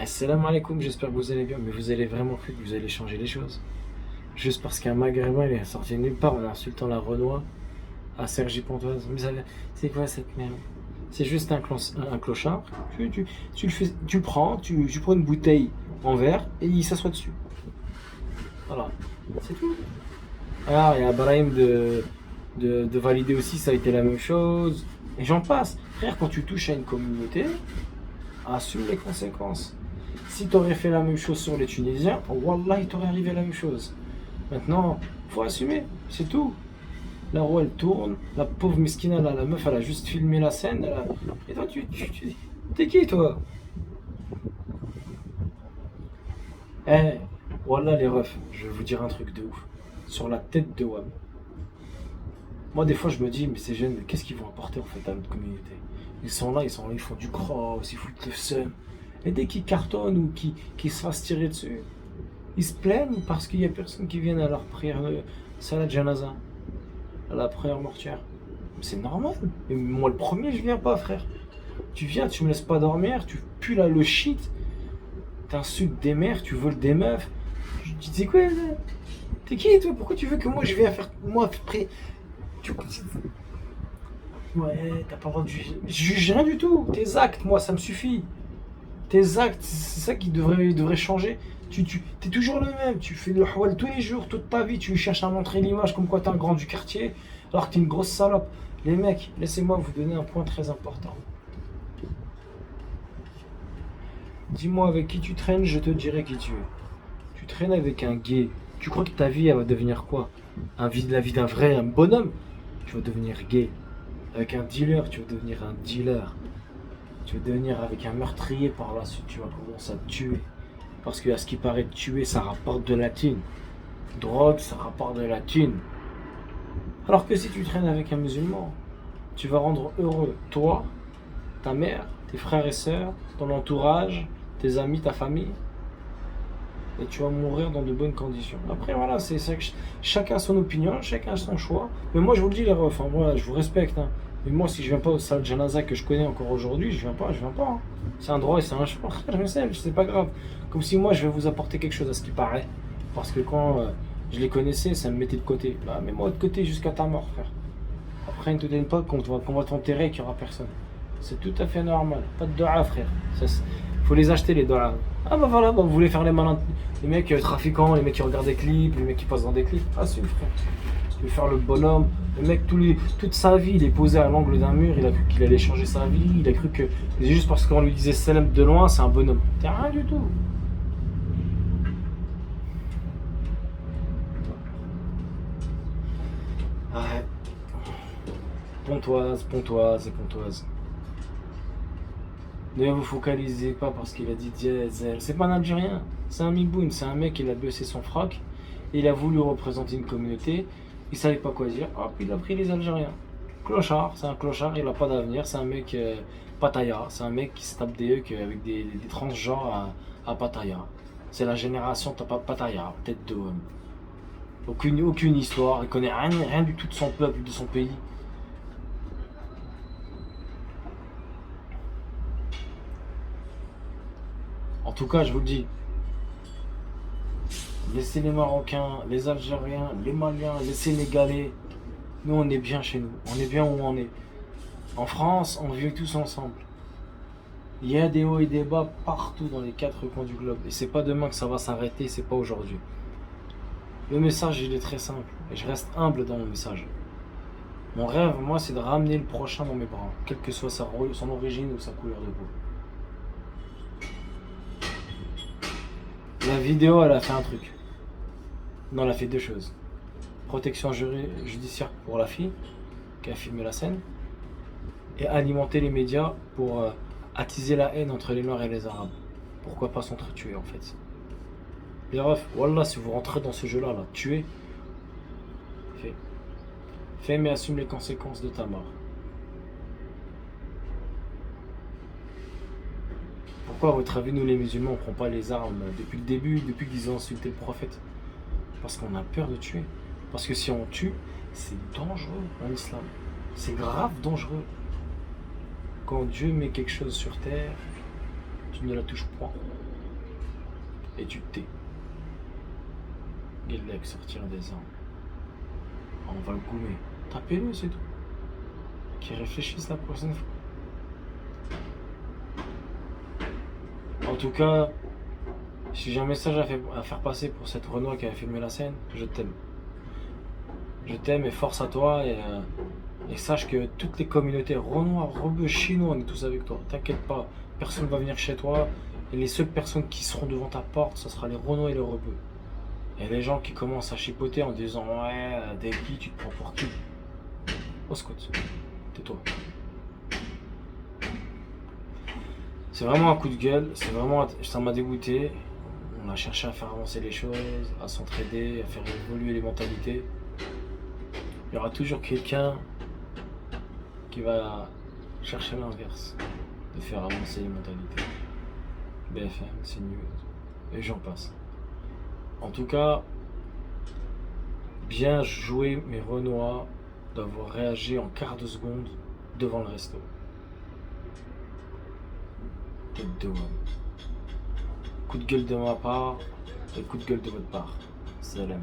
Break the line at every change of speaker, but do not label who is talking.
Salam alaikum, j'espère que vous allez bien, mais vous allez vraiment cru que vous allez changer les choses. Juste parce qu'un maghrébin il est sorti de nulle part en insultant la Renoir à Sergi Pontoise. C'est quoi cette merde? C'est juste un clochard. Tu le fais, tu prends, tu prends une bouteille en verre et il s'assoit dessus. Voilà, c'est tout. Alors, il y a Brahim de valider aussi, ça a été la même chose. Et j'en passe. Frère, quand tu touches à une communauté, assume les conséquences. Si tu aurais fait la même chose sur les Tunisiens, Wallah, il t'aurait arrivé la même chose. Maintenant, faut assumer, c'est tout. La roue, elle tourne, la pauvre mesquina, là, la meuf, elle a juste filmé la scène. Et toi, t'es qui, toi? Eh, Wallah, les refs, je vais vous dire un truc de ouf. Sur la tête de WAM. Moi, des fois, je me dis, mais ces jeunes, qu'est-ce qu'ils vont apporter, en fait, à notre communauté? Ils font du cross, ils foutent le seum. Et dès qu'ils cartonnent ou qu'ils se fassent tirer dessus, ils se plaignent parce qu'il n'y a personne qui vienne à leur prière de Salat Janaza, à la prière mortuaire. C'est normal. Et moi, le premier, je viens pas, frère. Tu viens, tu me laisses pas dormir, tu pues là le shit, t'insultes des mères, tu voles des meufs. Je dis, c'est quoi, là? T'es qui, toi? Pourquoi tu veux que moi, je vienne faire. Moi, après. Tu... Ouais, t'as pas le droit de juger. Je juge rien du tout. Tes actes, moi, ça me suffit. Tes actes, c'est ça qui devrait changer. T'es toujours le même, tu fais le hawal tous les jours, toute ta vie, tu cherches à montrer l'image comme quoi t'es un grand du quartier, alors que t'es une grosse salope. Les mecs, laissez-moi vous donner un point très important. Dis-moi avec qui tu traînes, je te dirai qui tu es. Tu traînes avec un gay, tu crois que ta vie elle va devenir quoi? La vie d'un vrai, un bonhomme? Tu vas devenir gay. Avec un dealer, tu vas devenir un dealer. Tu vas devenir avec un meurtrier par la suite, tu vas commencer à te tuer. Parce que à ce qui paraît tuer, ça rapporte de la thune. Drogue, ça rapporte de la thune. Alors que si tu traînes avec un musulman, tu vas rendre heureux toi, ta mère, tes frères et sœurs, ton entourage, tes amis, ta famille. Et tu vas mourir dans de bonnes conditions. Après voilà, c'est ça que chacun a son opinion, chacun a son choix. Mais moi je vous le dis les refs, moi je vous respecte. Mais moi si je viens pas au salle Janaza que je connais encore aujourd'hui, je viens pas. C'est un droit et c'est un choix. Je sais, c'est pas grave. Comme si moi je vais vous apporter quelque chose à ce qui paraît. Parce que quand je les connaissais, ça me mettait de côté. Bah mets-moi de côté jusqu'à ta mort, frère. Après ne te donne pas qu'on va t'enterrer et qu'il y aura personne. C'est tout à fait normal. Pas de doigts, frère. Faut les acheter les dollars. Ah bah voilà, bah, vous voulez faire les malins, les mecs trafiquants, les mecs qui regardent des clips, les mecs qui passent dans des clips. Ah si frère. Tu veux faire le bonhomme. Le mec toute sa vie il est posé à l'angle d'un mur, il a cru qu'il allait changer sa vie, il a cru que juste parce qu'on lui disait salam de loin c'est un bonhomme. T'es rien du tout. Ouais. Pontoise et Pontoise. Ne vous focalisez pas parce qu'il a dit Diesel. C'est pas un Algérien, c'est un Miboun, c'est un mec qui a baissé son froc. Il a voulu représenter une communauté, il savait pas quoi dire, hop, il a pris les Algériens. Clochard, c'est un clochard, il a pas d'avenir, c'est un mec Pattaya, c'est un mec qui se tape des hucs avec des transgenres à Pattaya. C'est la génération Pattaya, tête de homme. Aucune histoire, il connaît rien du tout de son peuple, de son pays. En tout cas, je vous le dis, laissez les Marocains, les Algériens, les Maliens, les Sénégalais. Nous, on est bien chez nous. On est bien où on est. En France, on vit tous ensemble. Il y a des hauts et des bas partout dans les quatre coins du globe. Et c'est pas demain que ça va s'arrêter, c'est pas aujourd'hui. Le message, il est très simple. Et je reste humble dans mon message. Mon rêve, moi, c'est de ramener le prochain dans mes bras, quelle que soit son origine ou sa couleur de peau. La vidéo, elle a fait un truc. Non, elle a fait deux choses. Protection judiciaire pour la fille qui a filmé la scène et alimenter les médias pour attiser la haine entre les Noirs et les Arabes. Pourquoi pas s'entretuer en fait. Les refs, wallah, si vous rentrez dans ce jeu-là, là, tuer, fais. Fais mais assume les conséquences de ta mort. Pourquoi, à votre avis, nous les musulmans, on prend pas les armes depuis le début, depuis qu'ils ont insulté le prophète? Parce qu'on a peur de tuer. Parce que si on tue, c'est dangereux en islam. C'est grave dangereux. Quand Dieu met quelque chose sur terre, Tu ne la touches point. Et tu te tais. Guellec sortir des armes. On va le goumer. Tapez-le, c'est tout. Qu'il réfléchisse la prochaine fois. En tout cas, si j'ai un message à faire passer pour cette Renoir qui avait filmé la scène, je t'aime. Je t'aime et force à toi et sache que toutes les communautés Renoir, Rebeu, Chinois, on est tous avec toi. T'inquiète pas, personne va venir chez toi et les seules personnes qui seront devant ta porte, ce sera les Renois et les Rebeux. Et les gens qui commencent à chipoter en disant ouais, t'es qui, tu te prends pour qui? Oh Scott, tais-toi. C'est vraiment un coup de gueule, ça m'a dégoûté. On a cherché à faire avancer les choses, à s'entraider, à faire évoluer les mentalités. Il y aura toujours quelqu'un qui va chercher l'inverse, de faire avancer les mentalités. BFM, CNews, et j'en passe. En tout cas, bien joué mes Renois d'avoir réagi en quart de seconde devant le resto. Tête de homme. Coup de gueule de ma part et coup de gueule de votre part. Salam.